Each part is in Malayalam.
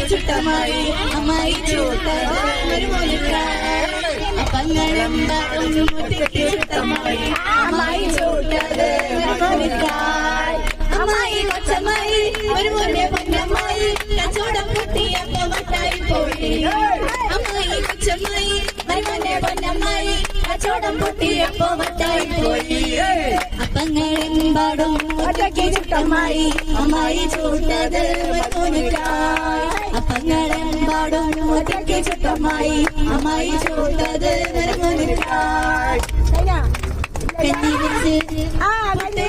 ചുട്ടമായി അമ്മായി ചൂട്ടത് അപ്പങ്ങളെമ്പാടും ചുട്ടമായി അമ്മായി ചൂട്ടത് അമ്മായി കൊച്ചമ്മായി ഒരു മുന്നേ പൊന്നമ്മായി കച്ചവടം പൊട്ടിയപ്പോ വട്ടായി പോയി അമ്മായി കൊച്ചമ്മായി ഒരു മുന്നേ പൊന്നമ്മായി കച്ചവടം പൊട്ടിയപ്പോ വട്ടായി പോയി അപ്പങ്ങളെമ്പാടും ഒറ്റയ്ക്ക് ചുട്ടമ്മായി അമ്മായി ചൂട്ടത് അപ്പങ്ങളെമ്പാടും ഒറ്റയ്ക്ക് ചുട്ടമ്മായി അമ്മായി ചൂട്ടത് കഞ്ഞി വെച്ച്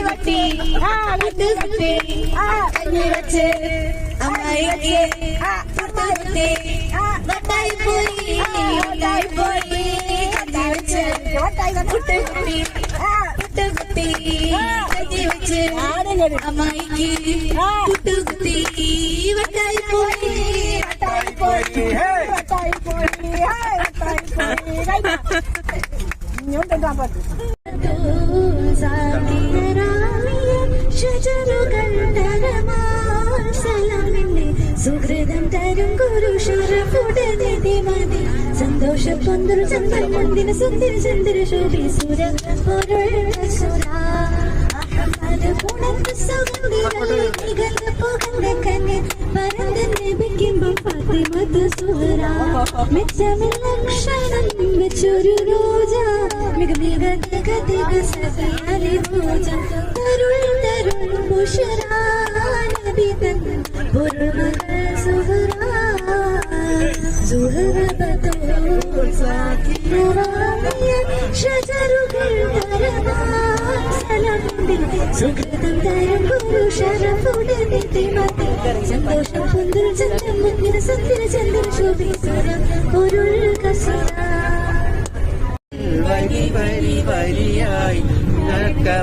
വട്ടി കഞ്ഞി വെച്ച് അമ്മായിക്ക് വട്ടായി പോയി കഞ്ഞി വെച്ച് പുട്ടുകുത്തി കഞ്ഞി വെച്ച് അമ്മായിക്ക് പുട്ടുകുത്തി വട്ടായി പോയി സുഹൃതം തരും കുരുഷുടനെ മതി സന്തോഷ പൊന്തുരു ചന്ദ്ര മുന്തിന സുന്ദര ചന്ദ്ര ശോഭി സുര സുര അത് പുണർന്ന് സുഗന്ധികൾ പുകണ്ട കന്നെ പരന്ത ലഭിക്കുമ്പോൾ ഫാത്തിമത്ത് സുഹറ മെച്ചമില്ല ക്ഷണം വെച്ചൊരു റോജ മിക മിക തിക തിക സഖിയാലി പൂജ തരുൾ തരുൾ ബുഷറ നബി തൻ പൊരുമകൾ സുഹറ സുഹറ ബതൂൽ സാക്കിറാമിയ ഷജറുകൾ പരമാൻ സലമുണ്ടിൽ സുഹൃതം തരും ഗുരു ഷറഫുടനെ മതി സന്തോഷം പൊന്തുൽ ചന്ദ്രൻ മുന്നിന സുന്ദര ചന്ദ്ര ശോഭി സുര പൊരുൾ കസുര വരി വരി വരിയായി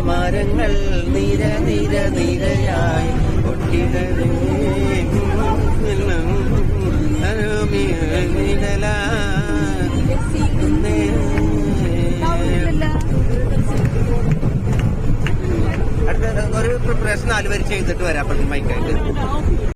മരങ്ങൾ നിര നിര നിരയായി ഒട്ടിടവേ അടുത്ത ഒരു പ്രിപ്പറേഷൻ 4 വരി ചെയ്തിട്ട് വരാം അപ്പോഴത്തേക്കും മൈക്കായിട്ട്